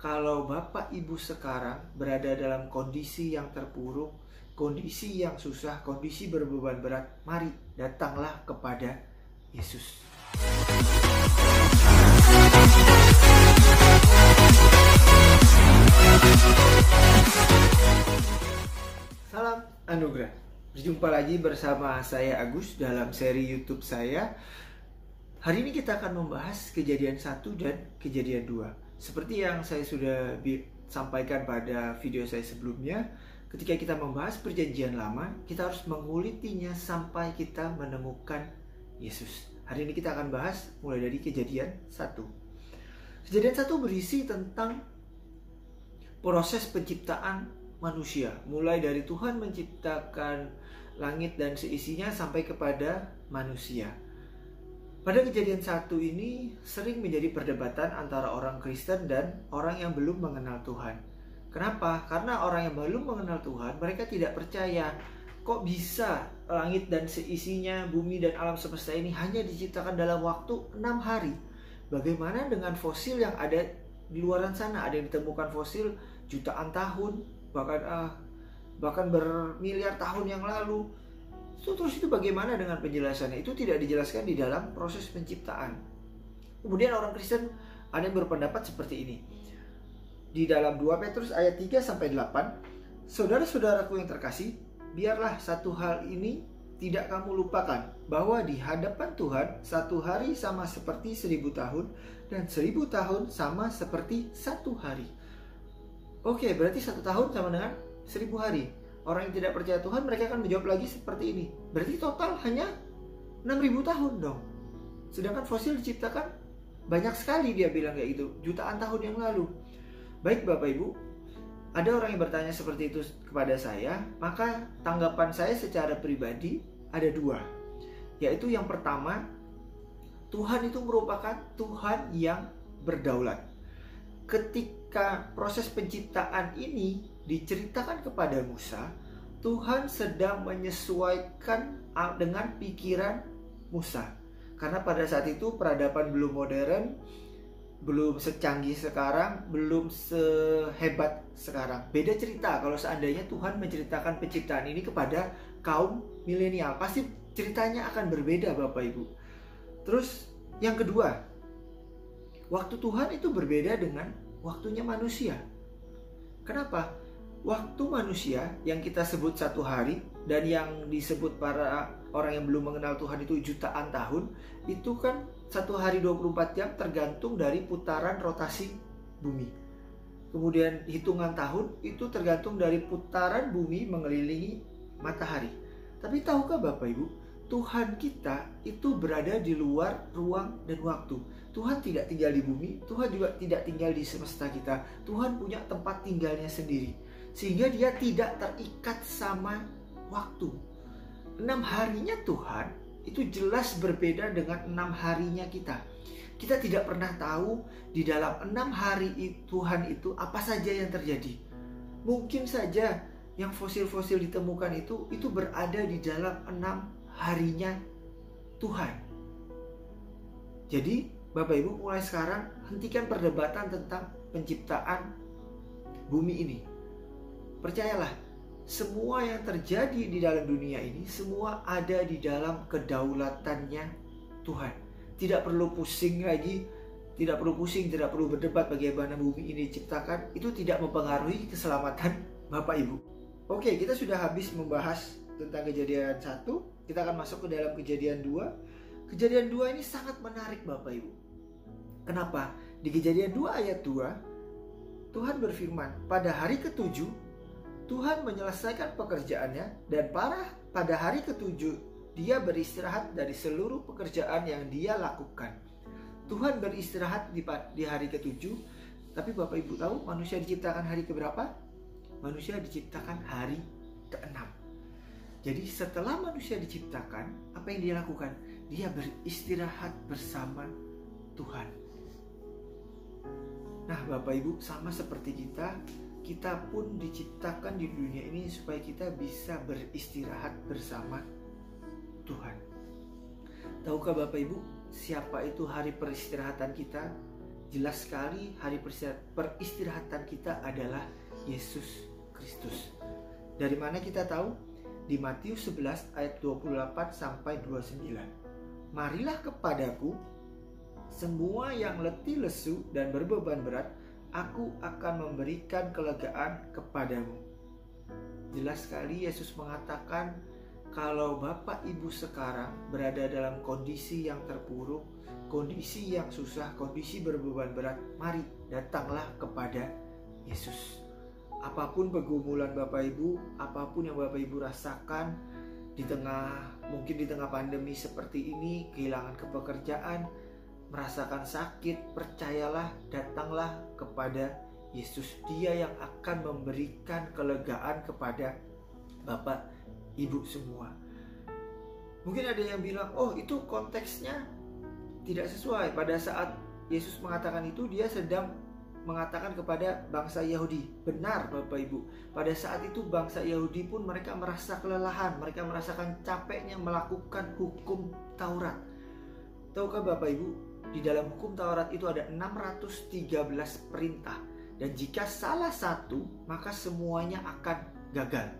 kalau Bapak Ibu sekarang berada dalam kondisi yang terpuruk, kondisi yang susah, kondisi berbeban berat, mari datanglah kepada Yesus. Salam anugerah. Berjumpa lagi bersama saya Agus dalam seri YouTube saya. Hari ini kita akan membahas Kejadian 1 dan Kejadian 2. Seperti yang saya sudah sampaikan pada video saya sebelumnya, ketika kita membahas Perjanjian Lama, kita harus mengulitinya sampai kita menemukan Yesus. Hari ini kita akan bahas mulai dari Kejadian 1. Kejadian 1 berisi tentang proses penciptaan manusia, mulai dari Tuhan menciptakan langit dan seisinya sampai kepada manusia. Pada Kejadian 1 ini sering menjadi perdebatan antara orang Kristen dan orang yang belum mengenal Tuhan. Kenapa? Karena orang yang belum mengenal Tuhan, mereka tidak percaya kok bisa langit dan seisinya, bumi dan alam semesta ini hanya diciptakan dalam waktu 6 hari. Bagaimana dengan fosil yang ada di luaran sana? Ada yang ditemukan fosil jutaan tahun, bahkan bermiliar tahun yang lalu. Terus itu bagaimana dengan penjelasannya? Itu tidak dijelaskan di dalam proses penciptaan. Kemudian orang Kristen ada yang berpendapat seperti ini. Di dalam 2 Petrus ayat 3-8, saudara-saudaraku yang terkasih, biarlah satu hal ini tidak kamu lupakan, bahwa di hadapan Tuhan satu hari sama seperti 1000 tahun, dan 1000 tahun sama seperti satu hari. Oke, berarti 1 tahun sama dengan 1000 hari. Orang yang tidak percaya Tuhan, mereka akan menjawab lagi seperti ini. Berarti total hanya 6000 tahun dong. Sedangkan fosil diciptakan banyak sekali, dia bilang kayak gitu, jutaan tahun yang lalu. Baik Bapak Ibu, ada orang yang bertanya seperti itu kepada saya, maka tanggapan saya secara pribadi ada 2. Yaitu yang pertama, Tuhan itu merupakan Tuhan yang berdaulat. Ketika proses penciptaan ini diceritakan kepada Musa, Tuhan sedang menyesuaikan dengan pikiran Musa. Karena pada saat itu peradaban belum modern, belum secanggih sekarang, belum sehebat sekarang. Beda cerita kalau seandainya Tuhan menceritakan penciptaan ini kepada kaum milenial. Pasti ceritanya akan berbeda Bapak Ibu. Terus yang kedua, waktu Tuhan itu berbeda dengan waktunya manusia. Kenapa? Waktu manusia yang kita sebut 1 hari dan yang disebut para orang yang belum mengenal Tuhan itu jutaan tahun, itu kan 1 hari 24 jam tergantung dari putaran rotasi bumi. Kemudian hitungan tahun itu tergantung dari putaran bumi mengelilingi matahari. Tapi tahukah Bapak Ibu, Tuhan kita itu berada di luar ruang dan waktu. Tuhan tidak tinggal di bumi, Tuhan juga tidak tinggal di semesta kita. Tuhan punya tempat tinggalnya sendiri, sehingga dia tidak terikat sama waktu. 6 harinya Tuhan itu jelas berbeda dengan 6 harinya kita. Kita tidak pernah tahu di dalam 6 hari Tuhan itu apa saja yang terjadi. Mungkin saja yang fosil-fosil ditemukan itu berada di dalam 6 harinya Tuhan. Jadi Bapak Ibu, mulai sekarang hentikan perdebatan tentang penciptaan bumi ini. Percayalah, semua yang terjadi di dalam dunia ini, semua ada di dalam kedaulatannya Tuhan. Tidak perlu pusing lagi, tidak perlu berdebat bagaimana bumi ini diciptakan. Itu tidak mempengaruhi keselamatan Bapak Ibu. Oke, kita sudah habis membahas tentang Kejadian 1. Kita akan masuk ke dalam Kejadian 2. Kejadian 2 ini sangat menarik Bapak Ibu. Kenapa? Di Kejadian 2 ayat 2, Tuhan berfirman, pada hari ke-7 Tuhan menyelesaikan pekerjaannya, dan pada hari ke-7 dia beristirahat dari seluruh pekerjaan yang dia lakukan. Tuhan beristirahat di hari ke-7. Tapi Bapak Ibu tahu manusia diciptakan hari keberapa? Manusia diciptakan hari ke-6. Jadi setelah manusia diciptakan, apa yang dia lakukan? Dia beristirahat bersama Tuhan. Nah Bapak Ibu, sama seperti kita pun diciptakan di dunia ini supaya kita bisa beristirahat bersama Tuhan. Tahukah Bapak Ibu, siapa itu hari peristirahatan kita? jelas sekali hari peristirahatan kita adalah Yesus Kristus. Dari mana kita tahu? Di Matius 11 ayat 28 sampai 29. Marilah kepadaku semua yang letih lesu dan berbeban berat, aku akan memberikan kelegaan kepadamu. Jelas sekali Yesus mengatakan, kalau Bapak Ibu sekarang berada dalam kondisi yang terpuruk, kondisi yang susah, kondisi berbeban berat, mari datanglah kepada Yesus. Apapun pergumulan Bapak Ibu, apapun yang Bapak Ibu rasakan mungkin di tengah pandemi seperti ini, kehilangan kepekerjaan, merasakan sakit, percayalah, datanglah kepada Yesus. Dia yang akan memberikan kelegaan kepada Bapak Ibu semua. Mungkin ada yang bilang, oh itu konteksnya tidak sesuai. Pada saat Yesus mengatakan itu, dia sedang mengatakan kepada bangsa Yahudi. Benar Bapak Ibu, pada saat itu bangsa Yahudi pun mereka merasa kelelahan, mereka merasakan capeknya melakukan hukum Taurat. Tahukah Bapak Ibu, di dalam hukum Taurat itu ada 613 perintah, dan jika salah satu maka semuanya akan gagal.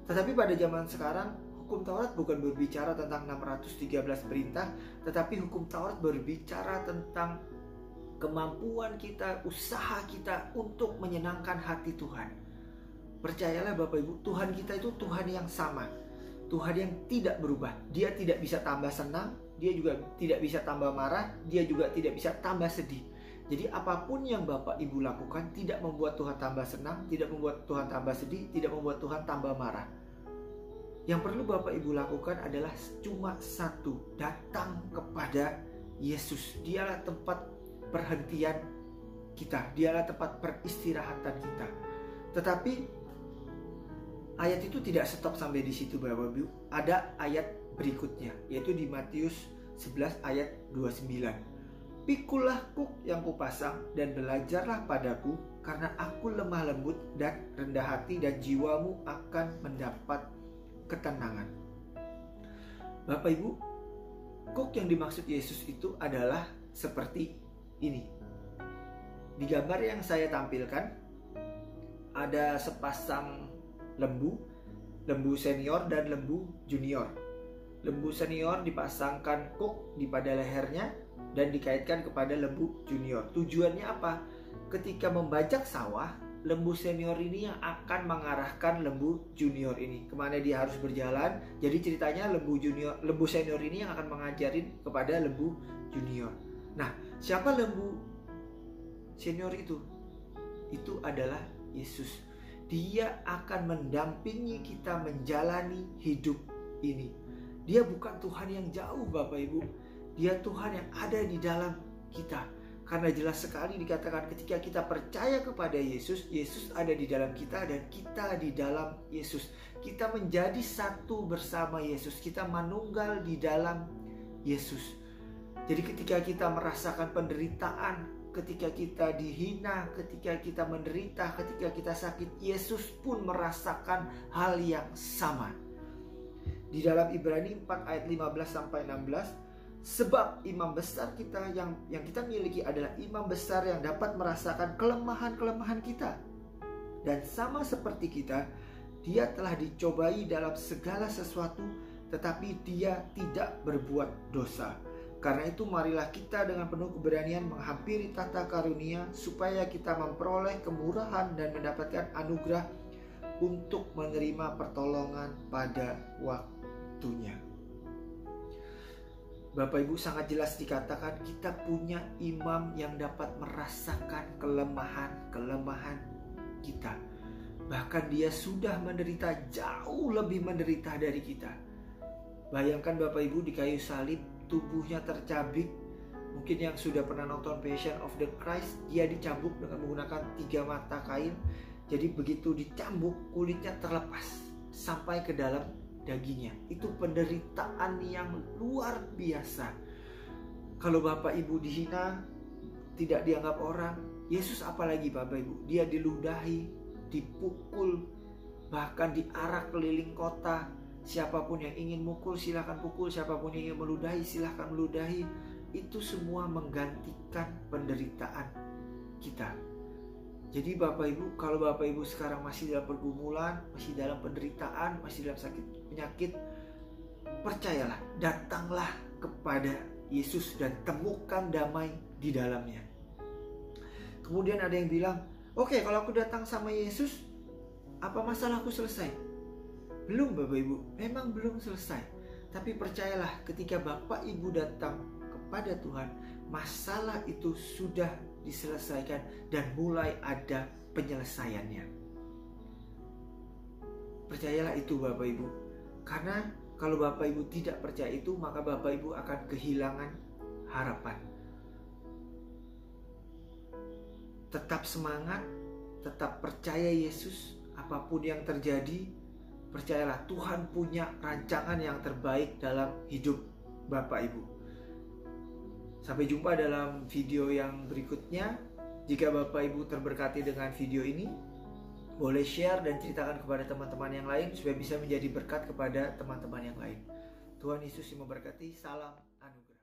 Tetapi pada zaman sekarang hukum Taurat bukan berbicara tentang 613 perintah, tetapi hukum Taurat berbicara tentang kemampuan kita, usaha kita untuk menyenangkan hati Tuhan. Percayalah Bapak Ibu, Tuhan kita itu Tuhan yang sama, Tuhan yang tidak berubah. Dia tidak bisa tambah senang, dia juga tidak bisa tambah marah, dia juga tidak bisa tambah sedih. Jadi apapun yang Bapak Ibu lakukan tidak membuat Tuhan tambah senang, tidak membuat Tuhan tambah sedih, tidak membuat Tuhan tambah marah. Yang perlu Bapak Ibu lakukan adalah cuma satu, datang kepada Yesus. Dialah tempat perhentian kita, dialah tempat peristirahatan kita. Tetapi ayat itu tidak stop sampai di situ Bapak Ibu. Ada ayat berikutnya, yaitu di Matius 11 ayat 29. Pikulah kuk yang kupasang dan belajarlah padaku, karena aku lemah lembut dan rendah hati, dan jiwamu akan mendapat ketenangan. Bapak Ibu, kuk yang dimaksud Yesus itu adalah seperti ini. Di gambar yang saya tampilkan ada sepasang lembu senior dan lembu junior. Lembu senior dipasangkan kuk di pada lehernya dan dikaitkan kepada lembu junior. Tujuannya apa? Ketika membajak sawah, lembu senior ini yang akan mengarahkan lembu junior ini kemana dia harus berjalan. Jadi ceritanya lembu senior ini yang akan mengajarin kepada lembu junior. Nah, siapa lembu senior itu? Itu adalah Yesus. Dia akan mendampingi kita menjalani hidup ini. Dia bukan Tuhan yang jauh Bapak Ibu. Dia Tuhan yang ada di dalam kita. Karena jelas sekali dikatakan ketika kita percaya kepada Yesus, Yesus ada di dalam kita dan kita di dalam Yesus. Kita menjadi satu bersama Yesus. Kita manunggal di dalam Yesus. Jadi ketika kita merasakan penderitaan, ketika kita dihina, ketika kita menderita, ketika kita sakit, Yesus pun merasakan hal yang sama. Di dalam Ibrani 4 ayat 15 sampai 16, sebab imam besar kita yang kita miliki adalah imam besar yang dapat merasakan kelemahan-kelemahan kita. Dan sama seperti kita, dia telah dicobai dalam segala sesuatu, tetapi dia tidak berbuat dosa. Karena itu marilah kita dengan penuh keberanian menghampiri tahta karunia, supaya kita memperoleh kemurahan dan mendapatkan anugerah untuk menerima pertolongan pada waktunya. Bapak Ibu, sangat jelas dikatakan kita punya imam yang dapat merasakan kelemahan-kelemahan kita. Bahkan dia sudah menderita jauh lebih menderita dari kita. Bayangkan Bapak Ibu, di kayu salib tubuhnya tercabik. Mungkin yang sudah pernah nonton Passion of the Christ, dia dicambuk dengan menggunakan 3 mata kain. Jadi begitu dicambuk, kulitnya terlepas sampai ke dalam dagingnya. Itu penderitaan yang luar biasa. Kalau Bapak Ibu dihina, tidak dianggap orang, Yesus apalagi Bapak Ibu, dia diludahi, dipukul, bahkan diarak keliling kota. Siapapun yang ingin mukul silahkan pukul, siapapun yang ingin meludahi silahkan meludahi. itu semua menggantikan penderitaan kita. Jadi Bapak Ibu, kalau Bapak Ibu sekarang masih dalam pergumulan, masih dalam penderitaan, masih dalam sakit penyakit, percayalah, datanglah kepada Yesus dan temukan damai di dalamnya. Kemudian ada yang bilang, oke, kalau aku datang sama Yesus, apa masalahku selesai? Belum Bapak Ibu, memang belum selesai. Tapi percayalah, ketika Bapak Ibu datang kepada Tuhan, masalah itu sudah diselesaikan dan mulai ada penyelesaiannya. Percayalah itu Bapak Ibu. Karena kalau Bapak Ibu tidak percaya itu, maka Bapak Ibu akan kehilangan harapan. Tetap semangat, tetap percaya Yesus, apapun yang terjadi, percayalah Tuhan punya rancangan yang terbaik dalam hidup Bapak Ibu. Sampai jumpa dalam video yang berikutnya. Jika Bapak Ibu terberkati dengan video ini, boleh share dan ceritakan kepada teman-teman yang lain supaya bisa menjadi berkat kepada teman-teman yang lain. Tuhan Yesus memberkati. Salam anugerah.